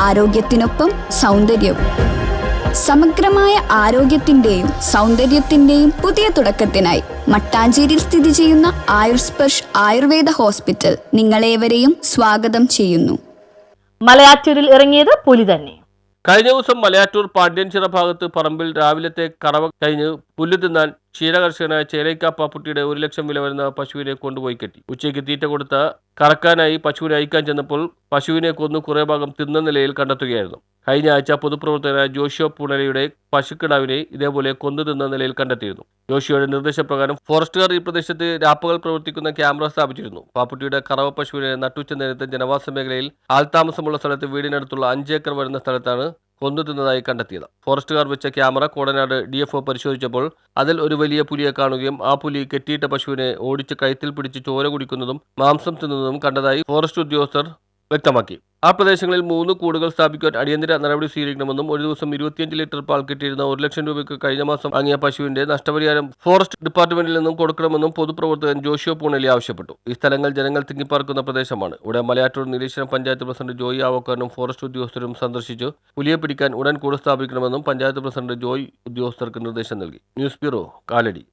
ആരോഗ്യത്തിനൊപ്പം സൗന്ദര്യവും. സമഗ്രമായ ആരോഗ്യത്തിന്റെയും സൗന്ദര്യത്തിന്റെയും പുതിയ തുടക്കത്തിനായി മട്ടാഞ്ചേരിയിൽ സ്ഥിതി ചെയ്യുന്ന ആയുർസ്പർശ് ആയുർവേദ ഹോസ്പിറ്റൽ നിങ്ങളേവരെയും സ്വാഗതം ചെയ്യുന്നു. മലയാറ്റൂരിൽ ഇറങ്ങിയത് പുലി തന്നെ. കഴിഞ്ഞ ദിവസം മലയാറ്റൂർ പാണ്ഡ്യൻചിറ ഭാഗത്ത് പറമ്പിൽ രാവിലത്തെ കറവ കഴിഞ്ഞ് പുല്ല് തിന്നാൻ ക്ഷീരകർഷകനായ ചേലൈക്ക പാപ്പുട്ടിയുടെ 1 ലക്ഷം വില വരുന്ന പശുവിനെ കൊണ്ടുപോയി കെട്ടി. ഉച്ചയ്ക്ക് തീറ്റ കൊടുത്ത കറക്കാനായി പശുവിനെ അയക്കാൻ ചെന്നപ്പോൾ പശുവിനെ കൊന്നു കുറേ ഭാഗം തിന്ന നിലയിൽ കണ്ടെത്തുകയായിരുന്നു. കഴിഞ്ഞ ആഴ്ച പൊതുപ്രവർത്തകനായ ജോഷിയോ പൂണലയുടെ പശുക്കിടാവിനെ ഇതേപോലെ കൊന്നു തിന്ന നിലയിൽ കണ്ടെത്തിയിരുന്നു. ജോഷിയോയുടെ നിർദ്ദേശപ്രകാരം ഫോറസ്റ്റുകാർ ഈ പ്രദേശത്ത് രാപ്പകൽ പ്രവർത്തിക്കുന്ന ക്യാമറ സ്ഥാപിച്ചിരുന്നു. പാപ്പുട്ടിയുടെ കറവ പശുവിനെ നട്ടുച്ച നേരത്തെ ജനവാസ മേഖലയിൽ ആൾതാമസമുള്ള സ്ഥലത്ത് വീടിനടുത്തുള്ള 5 ഏക്കർ വരുന്ന സ്ഥലത്താണ് കൊന്നു തിന്നതായി കണ്ടെത്തിയത്. ഫോറസ്റ്റുകാർ വെച്ച ക്യാമറ കോടനാട് DFO പരിശോധിച്ചപ്പോൾ അതിൽ ഒരു വലിയ പുലിയെ കാണുകയും ആ പുലി കെട്ടിയിട്ട പശുവിനെ ഓടിച്ച് കഴുത്തിൽ പിടിച്ച് ചോര കുടിക്കുന്നതും മാംസം തിന്നുന്നതും കണ്ടതായി ഫോറസ്റ്റ് ഉദ്യോഗസ്ഥർ വ്യക്തമാക്കി. ആ പ്രദേശങ്ങളിൽ 3 കൂടുകൾ സ്ഥാപിക്കാൻ അടിയന്തര നടപടി സ്വീകരിക്കണമെന്നും 1 ദിവസം 25 ലിറ്റർ പാൽ കിട്ടിയിരുന്ന 1 ലക്ഷം രൂപയ്ക്ക് കഴിഞ്ഞ മാസം വാങ്ങിയ പശുവിന്റെ നഷ്ടപരിഹാരം ഫോറസ്റ്റ് ഡിപ്പാർട്ട്മെന്റിൽ നിന്നും കൊടുക്കണമെന്നും പൊതുപ്രവർത്തകൻ ജോഷിയോ പൂണലി ആവശ്യപ്പെട്ടു. ഈ സ്ഥലങ്ങൾ ജനങ്ങൾ തിങ്ങിപ്പാർക്കുന്ന പ്രദേശമാണ്. ഇവിടെ മലയാറ്റൂർ നിരീക്ഷണം പഞ്ചായത്ത് പ്രസിഡന്റ് ജോയി ആവക്കാരനും ഫോറസ്റ്റ് ഉദ്യോഗസ്ഥരും സന്ദർശിച്ചു പുലിയെ പിടിക്കാൻ ഉടൻ കൂട് സ്ഥാപിക്കണമെന്നും പഞ്ചായത്ത് പ്രസിഡന്റ് ജോയി ഉദ്യോഗസ്ഥർക്ക് നിർദ്ദേശം നൽകി. News bureau, Kalady.